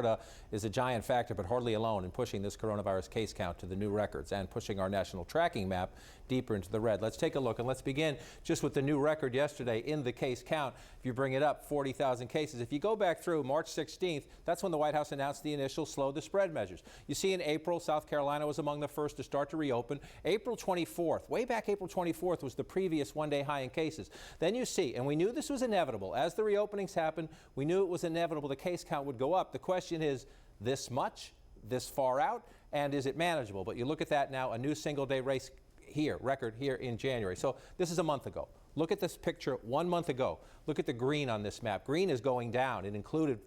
Florida is a giant factor, but hardly alone in pushing this coronavirus case count to the new records and pushing our national tracking map deeper into the red. Let's take a look, and let's begin just with the new record yesterday in the case count. If you bring it up, 40,000 cases. If you go back through March 16th, that's when the White House announced the initial slow the spread measures. You see in April, South Carolina was among the first to start to reopen. April 24th, way back April 24th was the previous one-day high in cases. Then you see, and we knew this was inevitable. As the reopenings happened, we knew it was inevitable the case count would go up. The question is, this much, this far out, and is it manageable? But you look at that now, a new single-day race here, record here in January. So this is a month ago. Look at this picture 1 month ago. Look at the green on this map. Green is going down. It included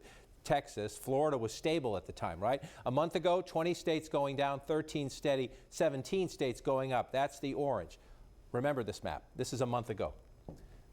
Texas. Florida was stable at the time, right? A month ago, 20 states going down, 13 steady, 17 states going up. That's the orange. Remember this map. This is a month ago.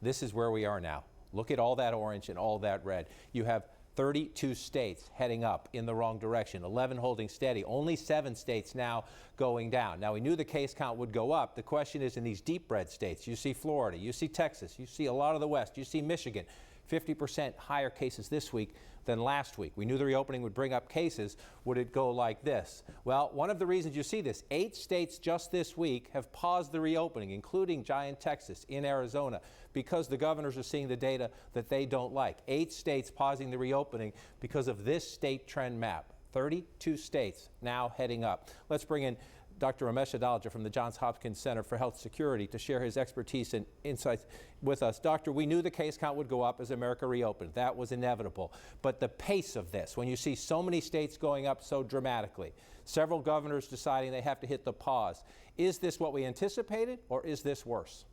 This is where we are now. Look at all that orange and all that red. You have 32 states heading up in the wrong direction, 11 holding steady, only 7 states now going down. Now, we knew the case count would go up. The question is, in these deep red states, you see Florida, you see Texas, you see a lot of the West, you see Michigan, 50% higher cases this week than last week. We knew the reopening would bring up cases. Would it go like this? Well, one of the reasons you see this, 8 states just this week have paused the reopening, including giant Texas, in Arizona, because the governors are seeing the data that they don't like. 8 states pausing the reopening because of this state trend map. 32 states now heading up. Let's bring in Dr. Ramesh Adalja from the Johns Hopkins Center for Health Security to share his expertise and insights with us. Doctor, we knew the case count would go up as America reopened. That was inevitable. But the pace of this, when you see so many states going up so dramatically, several governors deciding they have to hit the pause, is this what we anticipated, or is this worse?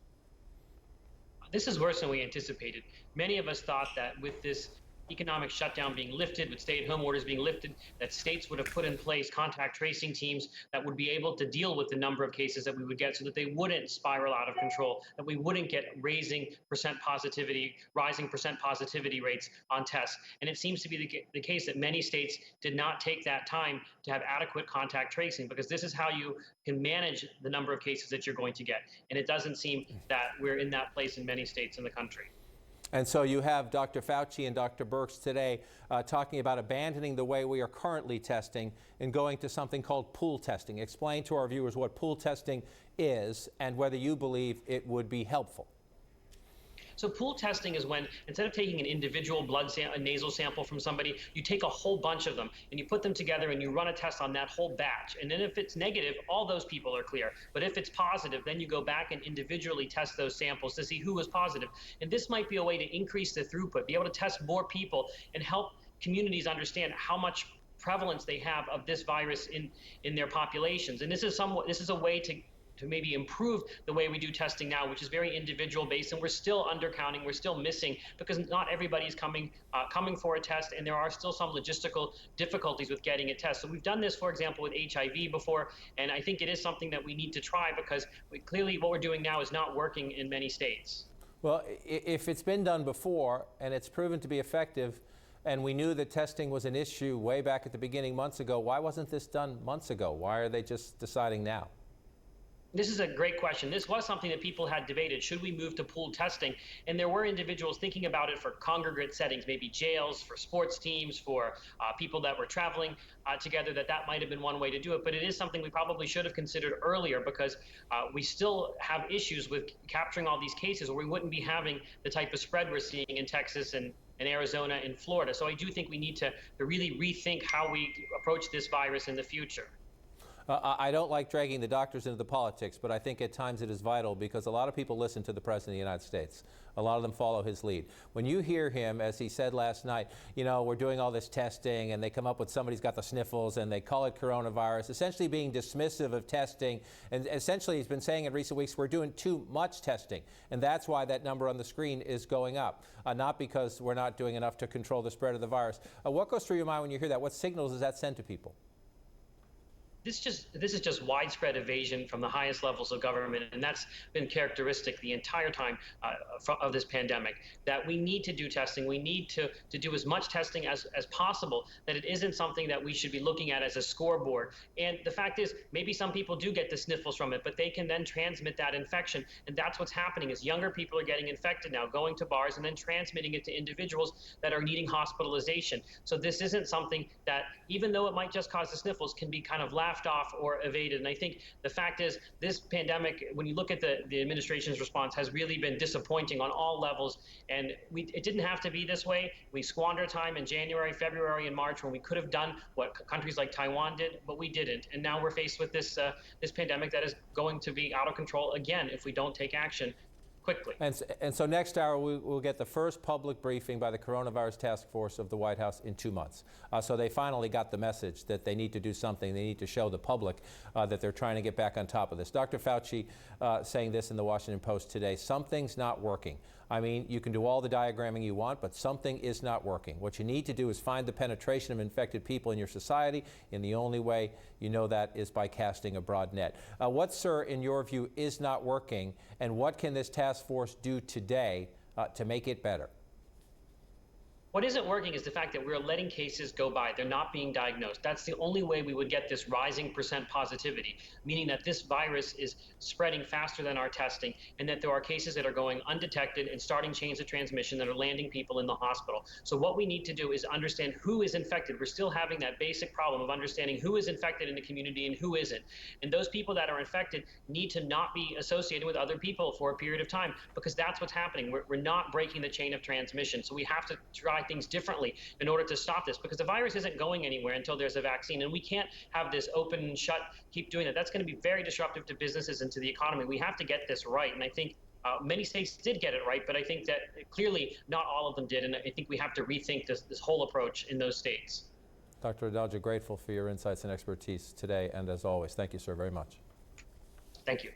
This is worse than we anticipated. Many of us thought that with this economic shutdown being lifted, with stay-at-home orders being lifted, that states would have put in place contact tracing teams that would be able to deal with the number of cases that we would get so that they wouldn't spiral out of control, that we wouldn't get rising percent positivity rates on tests. And it seems to be the case that many states did not take that time to have adequate contact tracing, because this is how you can manage the number of cases that you're going to get. And it doesn't seem that we're in that place in many states in the country. And so you have Dr. Fauci and Dr. Birx today talking about abandoning the way we are currently testing and going to something called pool testing. Explain to our viewers what pool testing is and whether you believe it would be helpful. So pool testing is when, instead of taking an individual a nasal sample from somebody, you take a whole bunch of them and you put them together and you run a test on that whole batch. And then if it's negative, all those people are clear. But if it's positive, then you go back and individually test those samples to see who was positive. And this might be a way to increase the throughput, be able to test more people and help communities understand how much prevalence they have of this virus in their populations. And this is a way to maybe improve the way we do testing now, which is very individual based, and we're still undercounting, we're still missing, because not everybody's coming for a test, and there are still some logistical difficulties with getting a test. So we've done this, for example, with HIV before, and I think it is something that we need to try, because clearly what we're doing now is not working in many states. Well, if it's been done before and it's proven to be effective, and we knew that testing was an issue way back at the beginning months ago, why wasn't this done months ago? Why are they just deciding now? This is a great question. This was something that people had debated. Should we move to pooled testing? And there were individuals thinking about it for congregate settings, maybe jails, for sports teams, for people that were traveling together, that might have been one way to do it. But it is something we probably should have considered earlier, because we still have issues with capturing all these cases, or we wouldn't be having the type of spread we're seeing in Texas and Arizona and Florida. So I do think we need to really rethink how we approach this virus in the future. I don't like dragging the doctors into the politics, but I think at times it is vital, because a lot of people listen to the President of the United States. A lot of them follow his lead. When you hear him, as he said last night, you know, we're doing all this testing, and they come up with somebody's got the sniffles, and they call it coronavirus, essentially being dismissive of testing. And essentially, he's been saying in recent weeks, we're doing too much testing. And that's why that number on the screen is going up, not because we're not doing enough to control the spread of the virus. What goes through your mind when you hear that? What signals does that send to people? this is just widespread evasion from the highest levels of government, and that's been characteristic the entire time of this pandemic. That we need to do testing, we need to do as much testing as possible. That it isn't something that we should be looking at as a scoreboard. And the fact is, maybe some people do get the sniffles from it, but they can then transmit that infection, and that's what's happening. Is younger people are getting infected now, going to bars and then transmitting it to individuals that are needing hospitalization. So this isn't something that, even though it might just cause the sniffles, can be kind of laughed off or evaded. And I think the fact is, this pandemic, when you look at the administration's response, has really been disappointing on all levels. And it didn't have to be this way. We squandered time in January, February, and March when we could have done what countries like Taiwan did, but we didn't. And now we're faced with this pandemic that is going to be out of control again if we don't take action quickly. And so next hour we'll get the first public briefing by the Coronavirus Task Force of the White House in 2 months. So they finally got the message that they need to do something. They need to show the public that they're trying to get back on top of this. Dr. Fauci saying this in the Washington Post today: something's not working. I mean, you can do all the diagramming you want, but something is not working. What you need to do is find the penetration of infected people in your society, and the only way you know that is by casting a broad net. What, sir, in your view, is not working, and what can this task force do today to make it better? What isn't working is the fact that we're letting cases go by. They're not being diagnosed. That's the only way we would get this rising percent positivity, meaning that this virus is spreading faster than our testing, and that there are cases that are going undetected and starting chains of transmission that are landing people in the hospital. So what we need to do is understand who is infected. We're still having that basic problem of understanding who is infected in the community and who isn't. And those people that are infected need to not be associated with other people for a period of time, because that's what's happening. We're not breaking the chain of transmission. So we have to try things differently in order to stop this, because the virus isn't going anywhere until there's a vaccine, and we can't have this open and shut, keep doing that. That's going to be very disruptive to businesses and to the economy. We have to get this right, and I think many states did get it right, but I think that clearly not all of them did, and I think we have to rethink this whole approach in those states. Dr. Adalja, grateful for your insights and expertise today, and as always, thank you, sir, very much. Thank you.